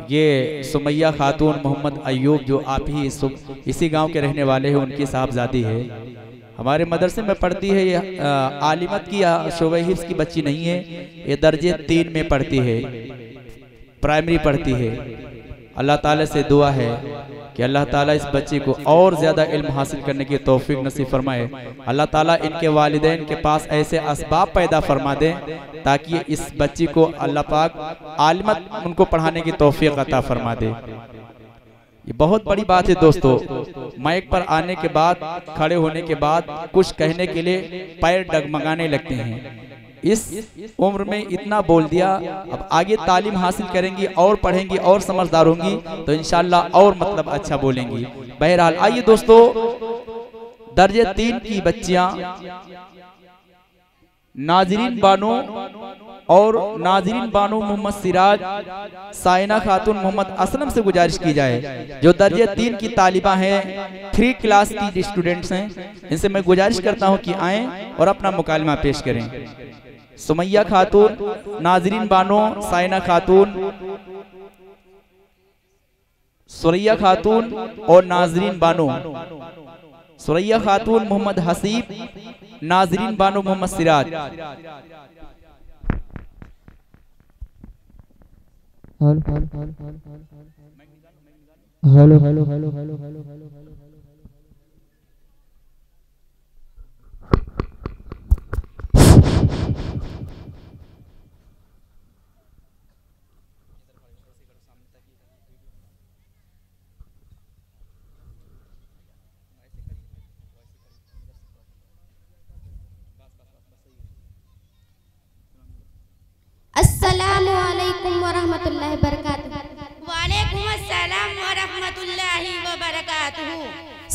ये सुमैया खातून मोहम्मद अयूब जो आप ही इसी गांव के रहने वाले हैं, उनकी साहबजादी है। हमारे मदरसे में पढ़ती है। ये आलिमत की या शोबे हिफ्ज़ की बच्ची नहीं है, ये दर्जे 3 में पढ़ती है, प्राइमरी पढ़ती है। अल्लाह ताला से दुआ है कि अल्लाह ताला इस बच्ची को और ज़्यादा इल्म हासिल करने की तौफीक नसीब फरमाए। अल्लाह ताला इनके वालिदैन के पास ऐसे असबाब पैदा फरमा दें ताकि इस बच्ची को अल्लाह पाक आलिमत उनको पढ़ाने की तौफीक अता फरमा दे। ये बहुत बड़ी बात है दोस्तों। माइक पर आने के बाद, खड़े होने के बाद कुछ कहने के लिए पैर डगमगाने लगते हैं। इस उम्र में इतना बोल दिया, अब आगे तालीम हासिल करेंगी और पढ़ेंगी और समझदार होंगी तो इंशाअल्लाह और मतलब अच्छा बोलेंगी। बहरहाल आइए दोस्तों, दर्जे 3 की बच्चियां नाजरीन बानो और नाजरीन बानो मोहम्मद सिराज, साइना खातून मोहम्मद असलम से गुजारिश की जाए जो दर्जे 3 की तालिबा हैं, 3 क्लास की स्टूडेंट्स हैं, इनसे मैं गुजारिश करता हूं कि आएं और अपना मुकालमा पेश करें। सुमैया खातून, नाजरीन बानो, साइना खातून, सुरैया खातून और नाजरीन बानो। सुरैया खातून Mohammad Haseeb, Nazreen Bano Mohammad Siraj. Hello hello hello hello hello hello hello. अस्सलामु अलैकुम वरहमतुल्लाहि वबरकातुहू। वालेकुम अस्सलाम वरहमतुल्लाहि वबरकातुहू।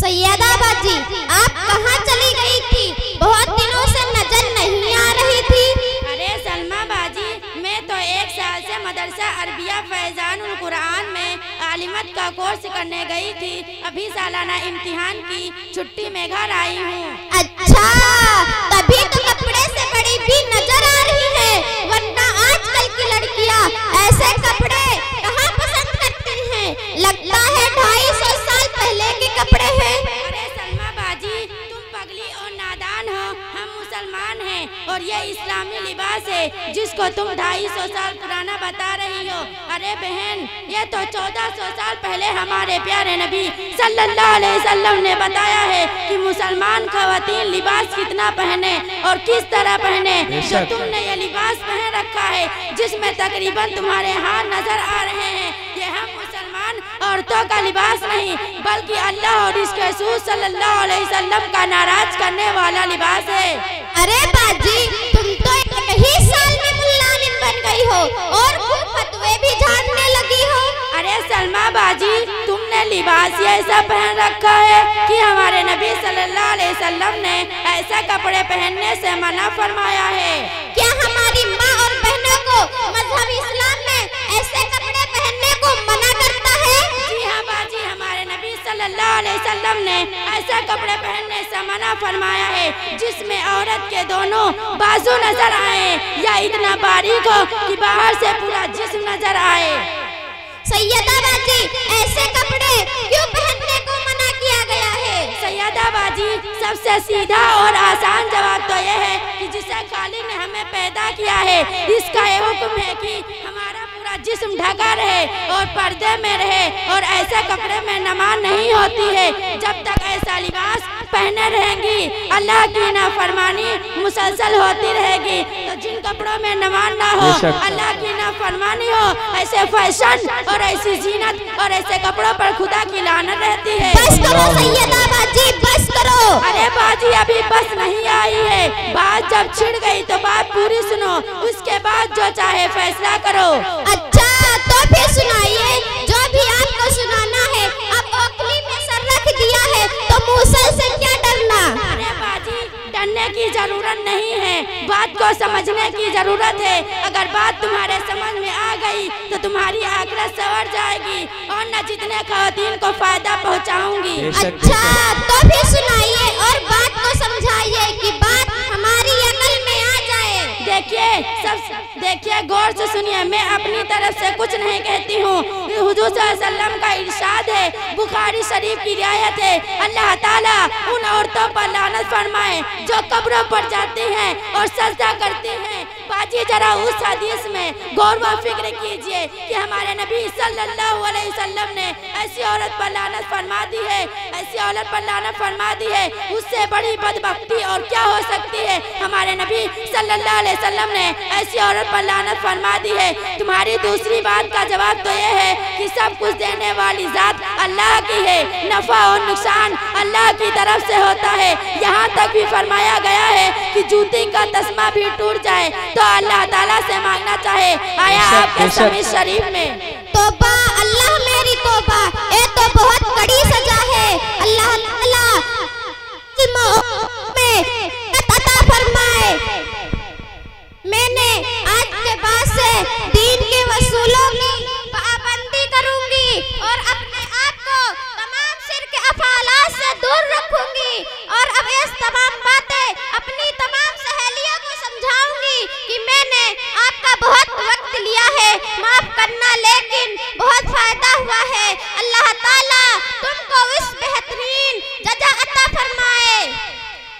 सैयदा बाजी, आप कहाँ चली गई थी? बहुत दिनों से नजर नहीं आ रही थी। अरे सलमा बाजी, मैं तो 1 साल से मदरसा अरबिया फैजानुल कुरान में आलिमत का कोर्स करने गई थी। अभी सालाना इम्तिहान की छुट्टी में घर आई हूँ। अच्छा, तभी तो कपड़े से बड़ी भी नजर आ रही है, वरना आजकल की लड़कियां ऐसे कपड़े कहाँ पसंद करती हैं? लगता है 250 साल पहले के कपड़े हैं। अरे सलमा बाजी, तुम पगली और नादान हो। हम मुसलमान हैं और ये इस्लामी लिबास है जिसको तुम 250 साल पुराना बता रही हो। अरे बहन, ये तो 1400 साल पहले हमारे प्यारे नबी सल्लल्लाहु अलैहि वसल्लम ने बताया है कि मुसलमान खवातीन लिबास कितना पहने और किस तरह पहने। जो तुमने ये लिबास पहन रखा है जिसमें तकरीबन तुम्हारे हाथ नजर आ रहे हैं, ये हम मुसलमान औरतों का लिबास नहीं बल्कि अल्लाह और इसके रसूल सल्लल्लाहु अलैहि वसल्लम का नाराज करने वाला लिबास है। अरे बाजी, तुम तो एक ही साल में मुल्लानिन बन गई हो और खुद फतवे भी झाड़ने लगी हो। अरे सलमा बाजी, तुमने लिबास ऐसा पहन रखा है कि हमारे नबी सल्लल्लाहु अलैहि वसल्लम ने ऐसा कपड़े पहनने से मना फरमाया है। क्या हमारी माँ और बहनों को मजहब इस्लाम में ऐसे कपड़े पहनने को मना करता है? जी हाँ बाजी, हमारे नबी सल्लल्लाहु अलैहि वसल्लम ने ऐसा कपड़े पहनने से मना फरमाया है जिसमें औरत के दोनों बाजू नजर आए या इतना बारीक हो कि बाहर से पूरा जिस्म नजर आए। सैयदा बाजी, ऐसे कपड़े क्यों पहनने को मना किया गया है? सैयदा बाजी, सबसे सीधा और आसान जवाब तो यह है कि जिसे खालिक ने हमें पैदा किया है इसका ये हुक्म है कि हमारा पूरा जिस्म ढका रहे और पर्दे में रहे और ऐसे कपड़े में नमाज नहीं होती है। जब तक ऐसा लिबास पहने रहेंगी अल्लाह की नाफरमानी मुसलसल होती रहेगी। तो जिन कपड़ों में नमाज ना हो, अल्लाह की नाफरमानी हो, ऐसे फैशन और ऐसी जीनत और ऐसे कपड़ों पर खुदा की लानत रहती है। बस करो सैयदा बाजी, बस करो। अरे बाजी, अभी बस नहीं आई है। बात जब छिड़ गई तो बात पूरी सुनो, उसके बाद जो चाहे फैसला करो। अच्छा, तो फिर सुनाइए जो भी आपको सुनाना है। अब ओखली में सर रख दिया है तो मूसल से क्या डरना? अरे बाजी, डरने की जरूरत नहीं है, बात को समझने की जरूरत है। अगर बात तुम्हारे समझ में आ गई तो तुम्हारी आखिरत संवर जाएगी और न जितने खवातीन को फायदा पहुंचाऊंगी। अच्छा, तो फिर सुनाइए और बात को समझाइए कि बात हमारी अकल में आ जाए। देखिए गौर से सुनिए, मैं अपनी तरफ से कुछ नहीं कहती हूँ, हुजूर सल्लल्लाहु अलैहि वसल्लम का इरशाद है, बुखारी शरीफ की रिवायत है, अल्लाह ताला उन औरतों पर लानत फरमाए जो कब्रों पर जाती हैं और सजदा करती हैं। बाजी जरा उस हदीस में गौर व फिक्र कीजिए कि हमारे नबी सल्लल्लाहु अलैहि वसल्लम ने ऐसी औरत पर लानत फरमा दी है, ऐसी औरत पर लानत फरमा दी है। उससे बड़ी बदबख्ती और क्या हो सकती है। हमारे नबी सल्लल्लाहु अलैहि वसल्लम ने ऐसी औरत पर लानत फरमा दी है। तुम्हारी दूसरी बात का जवाब तो यह है कि सब कुछ देने वाली जात अल्लाह की है, नफा और नुकसान अल्लाह की तरफ से होता है। यहाँ तक भी फरमाया गया है कि जूते का तस्मा भी टूट जाए तो अल्लाह ताला से मांगना चाहे। आया आपके सभी शरीफ में तौबा अल्लाह मेरी तौबा, ये तो बहुत कड़ी सजा है। अल्लाह ताला में अता फरमाए। मैंने आज के बाद से दीन के वसूलों की पाबंदी करूंगी और अपने आप को तमाम शिर्क अफालात से दूर रखूंगी और अब ये तमाम बातें अपनी तमाम सहेलियों को समझाऊंगी कि मैंने आपका बहुत वक्त लिया है, माफ करना, लेकिन बहुत फायदा हुआ है। अल्लाह ताला तुमको इस बेहतरीन जजा अता फरमाए।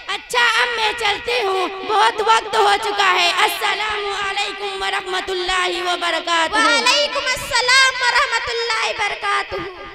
अच्छा अब मैं चलती हूँ, बहुत वक्त हो चुका है। अस्सलामु अलैकुम व रहमतुल्लाहि व बरकातुहू। वालेकुम अस्सलाम व रहमतुल्लाहि व बरकातुहू।